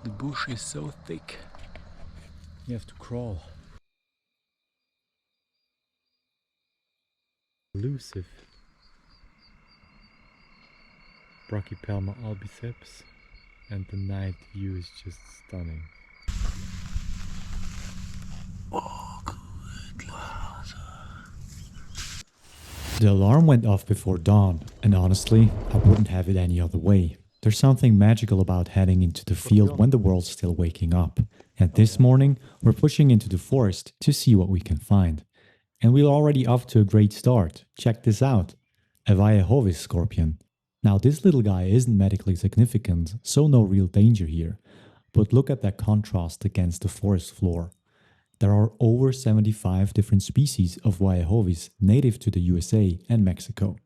The bush is so thick, you have to crawl. Elusive. Brachypelma albiceps, and the night view is just stunning. The alarm went off before dawn, and honestly, I wouldn't have it any other way. There's something magical about heading into the field when the world's still waking up. And this morning, we're pushing into the forest to see what we can find. And we're already off to a great start. Check this out. A Vajehovis scorpion. Now this little guy isn't medically significant, so no real danger here. But look at that contrast against the forest floor. There are over 75 different species of Vajehovis native to the USA and Mexico.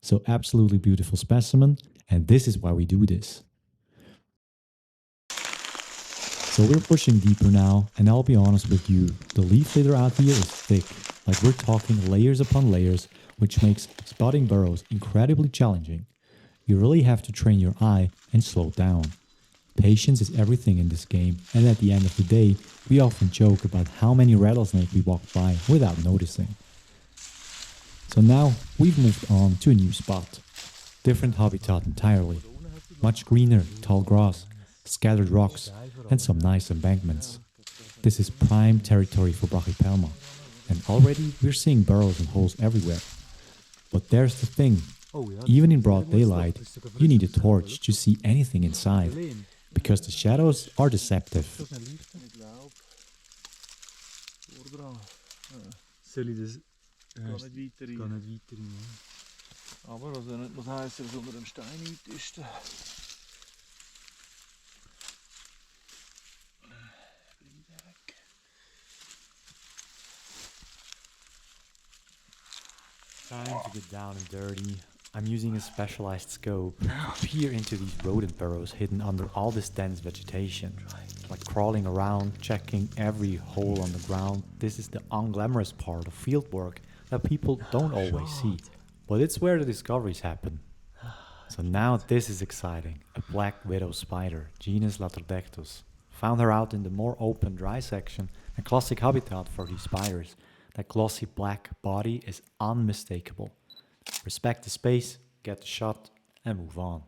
So absolutely beautiful specimen, and this is why we do this. So we're pushing deeper now, and I'll be honest with you, the leaf litter out here is thick, like we're talking layers upon layers, which makes spotting burrows incredibly challenging. You really have to train your eye and slow down. Patience is everything in this game, and at the end of the day, we often joke about how many rattlesnakes we walk by without noticing. So now we've moved on to a new spot. Different habitat entirely. Much greener, tall grass, scattered rocks, and some nice embankments. This is prime territory for Brachypelma, and already we're seeing burrows and holes everywhere. But there's the thing, even in broad daylight, you need a torch to see anything inside, because the shadows are deceptive. Gar nicht weiter rein. Aber also nicht muss heißen, dass unter dem Stein nichts ist. Time to get down and dirty. I'm using a specialized scope to peer into these rodent burrows hidden under all this dense vegetation. Like crawling around, checking every hole on the ground. This is the unglamorous part of fieldwork that people don't always see. But it's where the discoveries happen. So now this is exciting. A black widow spider, genus Latrodectus. Found her out in the more open dry section, a classic habitat for these spiders. That glossy black body is unmistakable. Respect the space, get the shot, and move on.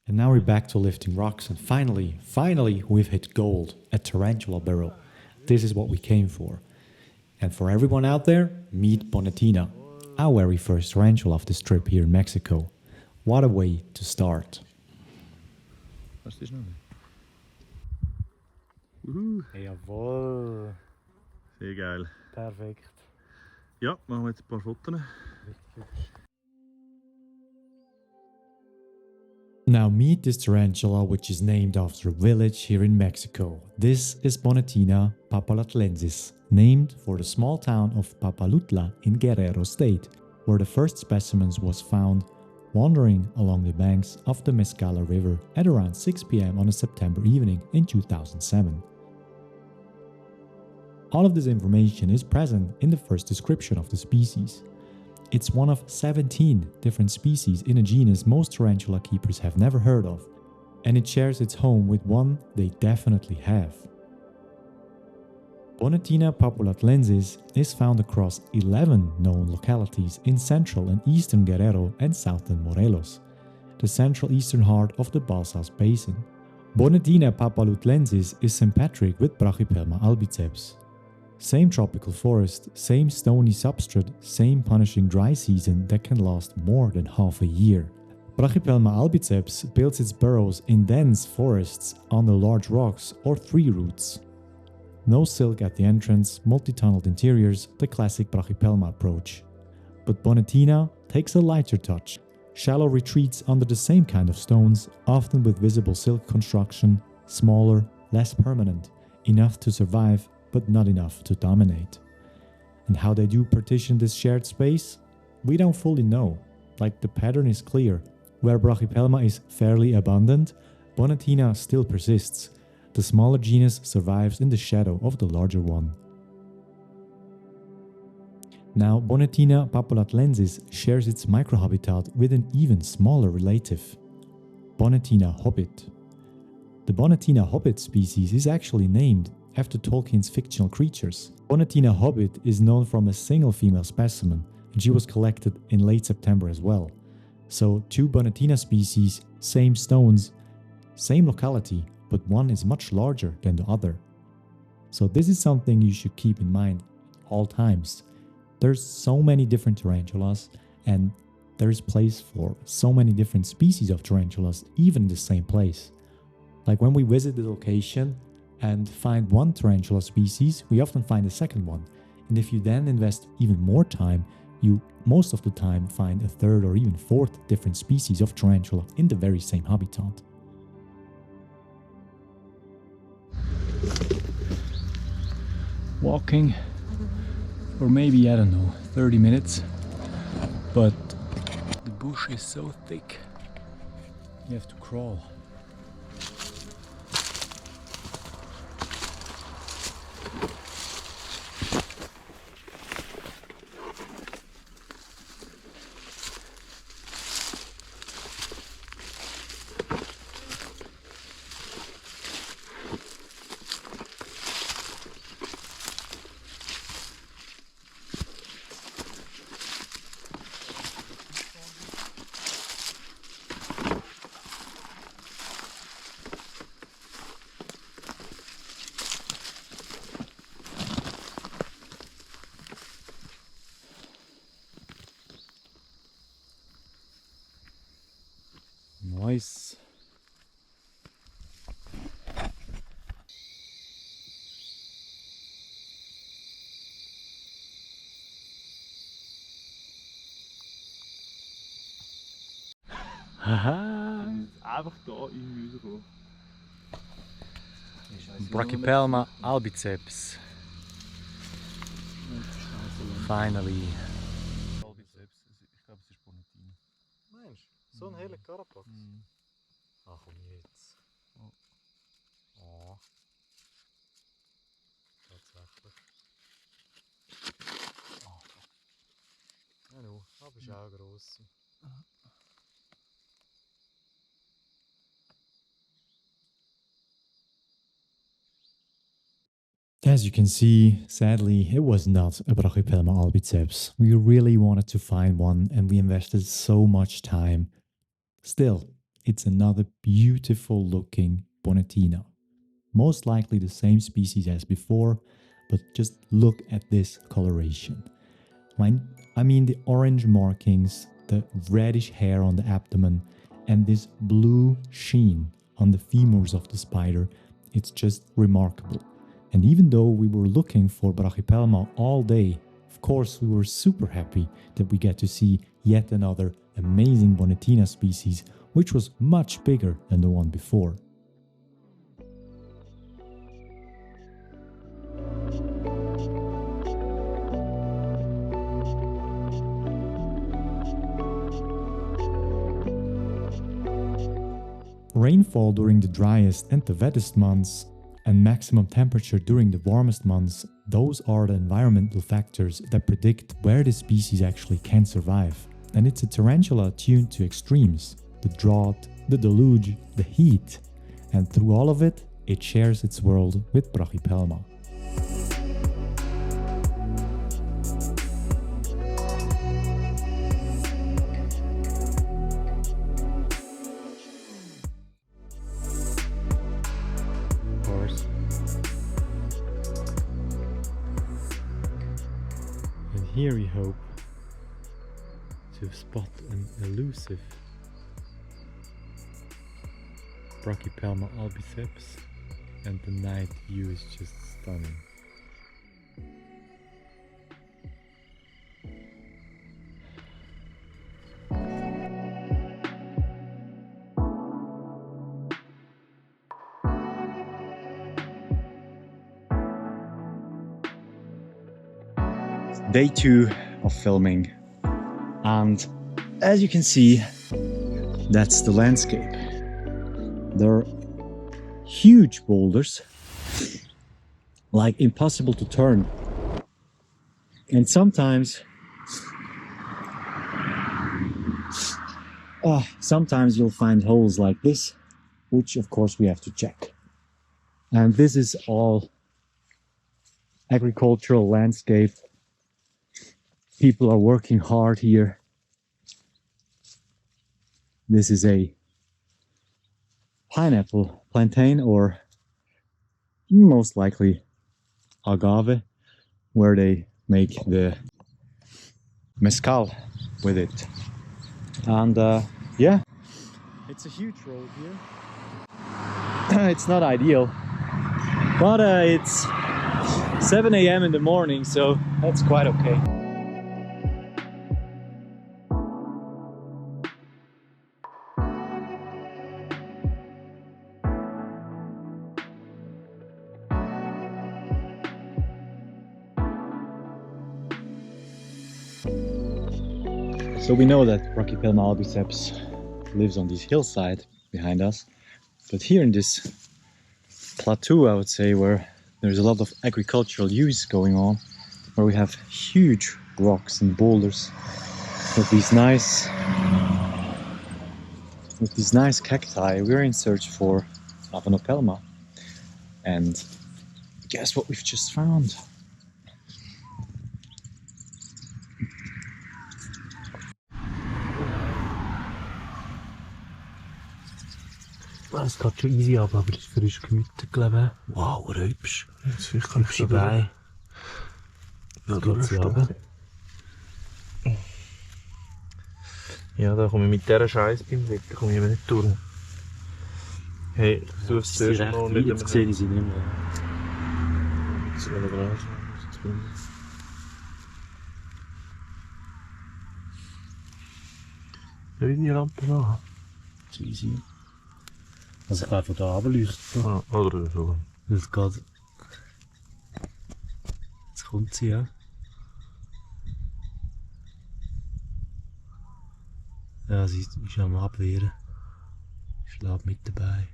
And now we're back to lifting rocks, and finally we've hit gold, a tarantula burrow. This is what we came for. And for everyone out there, meet Bonnetina, our very first tarantula of this trip here in Mexico. What a way to start. Jawohl. Sehr geil. Perfekt. Ja, machen wir jetzt ein paar Fotos. Now meet this tarantula, which is named after a village here in Mexico. This is Bonnetina papalatlensis, named for the small town of Papalutla in Guerrero state, where the first specimens was found wandering along the banks of the Mezcala River at around 6 p.m. on a September evening in 2007. All of this information is present in the first description of the species. It's one of 17 different species in a genus most tarantula keepers have never heard of, and it shares its home with one they definitely have. Bonnetina papalatlensis is found across 11 known localities in central and eastern Guerrero and southern Morelos, the central eastern heart of the Balsas Basin. Bonnetina papalatlensis is sympatric with Brachypelma albiceps. Same tropical forest, same stony substrate, same punishing dry season that can last more than half a year. Brachypelma albiceps builds its burrows in dense forests under large rocks or tree roots. No silk at the entrance, multi-tunneled interiors, the classic Brachypelma approach. But Bonnetina takes a lighter touch. Shallow retreats under the same kind of stones, often with visible silk construction, smaller, less permanent, enough to survive but not enough to dominate. And how they do partition this shared space? We don't fully know. Like the pattern is clear. Where Brachypelma is fairly abundant, Bonnetina still persists. The smaller genus survives in the shadow of the larger one. Now, Bonnetina papulatlensis shares its microhabitat with an even smaller relative, Bonnetina hobbit. The Bonnetina hobbit species is actually named after Tolkien's fictional creatures. Bonnetina hobbit is known from a single female specimen, and she was collected in late September as well. So 2 Bonnetina species, same stones, same locality, but one is much larger than the other. So this is something you should keep in mind all times. There's so many different tarantulas, and there's place for so many different species of tarantulas even in the same place. Like when we visit the location and find one tarantula species, we often find a second one. And if you then invest even more time, you most of the time find a third or even fourth different species of tarantula in the very same habitat. Walking for maybe, I don't know, 30 minutes, but the bush is so thick you have to crawl. Nice. Haha, einfach da in rausgekommen. Brachypelma albiceps. Finally. Albiceps, ich glaube es ist Bonnetina. Meinst du? So ein heller Carapace? Ach komm jetzt. Oh. Tatsächlich. Oh. Ja, nu, aber ist auch gross. As you can see, sadly, it was not a Brachypelma albiceps. We really wanted to find one and we invested so much time. Still, it's another beautiful looking Bonnetina. Most likely the same species as before, but just look at this coloration. I mean the orange markings, the reddish hair on the abdomen, and this blue sheen on the femurs of the spider. It's just remarkable. And even though we were looking for Brachypelma all day, of course we were super happy that we get to see yet another amazing Bonnetina species, which was much bigger than the one before. Rainfall during the driest and the wettest months, and maximum temperature during the warmest months, those are the environmental factors that predict where the species actually can survive. And it's a tarantula tuned to extremes, the drought, the deluge, the heat, and through all of it, it shares its world with Brachypelma. And here we hope to spot an elusive Brachypelma albiceps, and the night view is just stunning. Day 2 of filming, and as you can see, that's the landscape. There are huge boulders, like impossible to turn. And sometimes you'll find holes like this, which of course we have to check. And this is all agricultural landscape. People are working hard here. This is a pineapple plantain, or most likely agave, where they make the mezcal with it. And yeah, it's a huge road here. It's not ideal, but it's 7 a.m. in the morning, so that's quite okay. So we know that Brachypelma albiceps lives on this hillside behind us, but here in this plateau, I would say, where there's a lot of agricultural use going on, where we have huge rocks and boulders with these nice cacti, we're in search for Aphonopelma. And guess what we've just found? Es geht schon easy ab, aber das ist frisch gemütet, glaube ich. Wow, hübsch. Hübsche Beine. Ja, da geht sie runter. Ja, da komme ich mit dieser Scheiße beim Wetter komme ich eben nicht durch. Hey, ich versuche es zuerst mal mit dem... Jetzt sehe ich sie nicht mehr. Ja, wie die Lampe machen. Easy. Also ich kann von da runterleuchten. Ah, oder so. Das geht. Jetzt kommt sie, ja. Ja, sie ist am Abwehren. Schlägt mit dabei.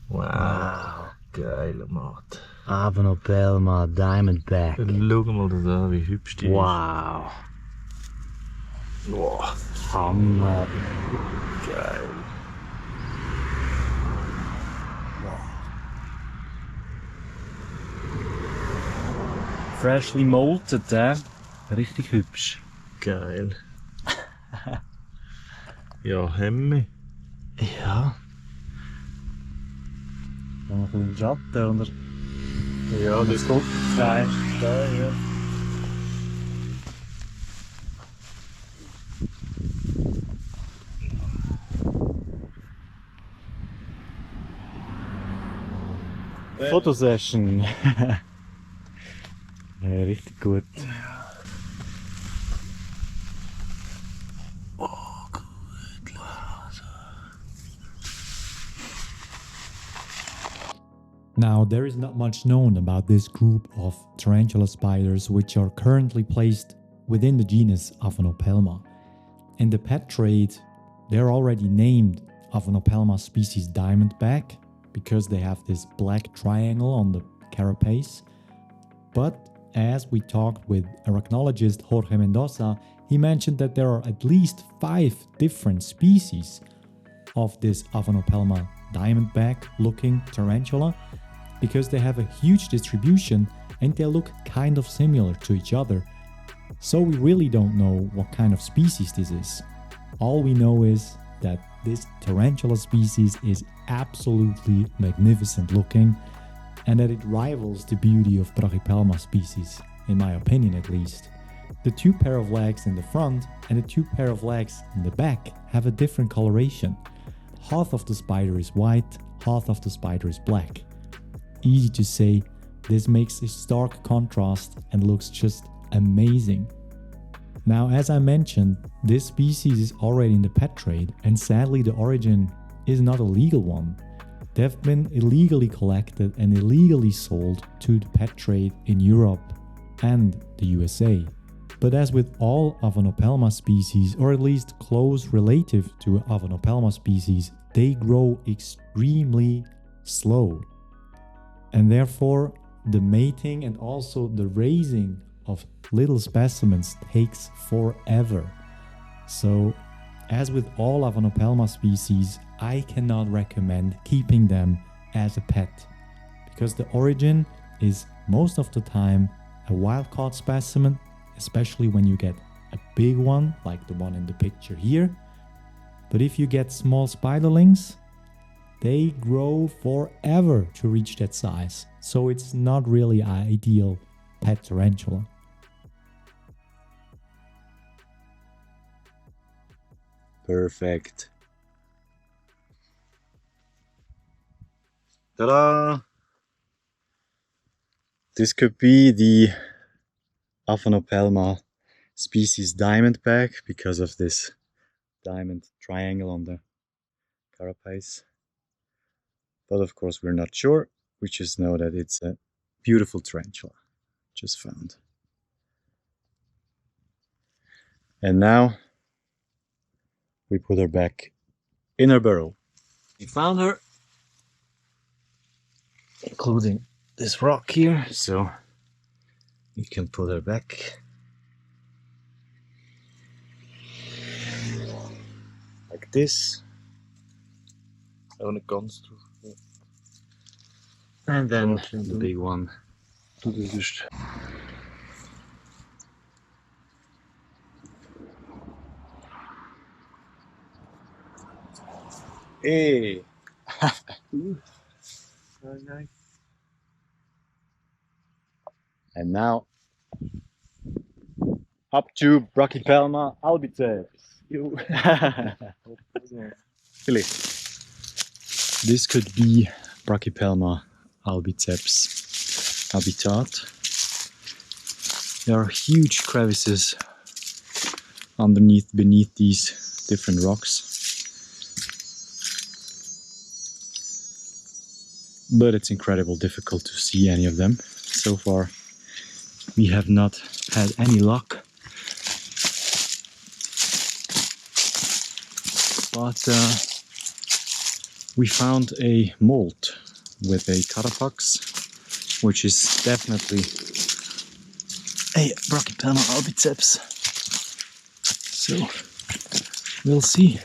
Wow, geiler Mat. Aphonopelma, diamondback. Schau mal das an, wie hübsch die Wow. Wow. Hammer. Geil. Freshly molted, richtig hübsch. Geil. Ja, Hemme. Ja. Noch ein bisschen Schatten, oder? Ja, das kommt. Nein. Ja. Fotosession. Ja, richtig gut. Now, there is not much known about this group of tarantula spiders which are currently placed within the genus Aphonopelma. In the pet trade, they're already named Aphonopelma species diamondback because they have this black triangle on the carapace. But as we talked with arachnologist Jorge Mendoza, he mentioned that there are at least 5 different species of this Aphonopelma diamondback looking tarantula, because they have a huge distribution and they look kind of similar to each other. So we really don't know what kind of species this is. All we know is that this tarantula species is absolutely magnificent looking, and that it rivals the beauty of Brachypelma species, in my opinion at least. The 2 pair of legs in the front and the 2 pair of legs in the back have a different coloration. Half of the spider is white, half of the spider is black. Easy to say, this makes a stark contrast and looks just amazing. Now, as I mentioned, this species is already in the pet trade, and sadly the origin is not a legal one. They've been illegally collected and illegally sold to the pet trade in Europe and the USA. But as with all Aphonopelma species, or at least close relative to Aphonopelma species, they grow extremely slow. And therefore, the mating and also the raising of little specimens takes forever. So, as with all Aphonopelma species, I cannot recommend keeping them as a pet, because the origin is most of the time a wild-caught specimen, especially when you get a big one like the one in the picture here. But if you get small spiderlings, they grow forever to reach that size, so it's not really ideal pet tarantula. Perfect. Ta-da! This could be the Aphonopelma species diamondback because of this diamond triangle on the carapace. But of course we're not sure. We just know that it's a beautiful tarantula just found. And now we put her back in her burrow. We found her, including this rock here, so we can put her back like this. Ohne ganz drauf. And then the big one. Du, das ist... Hey! Very nice. And now up to Brachypelma albiceps. Really, this could be Brachypelma albiceps habitat. There are huge crevices beneath these different rocks. But it's incredibly difficult to see any of them. So far, we have not had any luck. But we found a mold with a carapace, which is definitely a Brachypelma albiceps. So we'll see.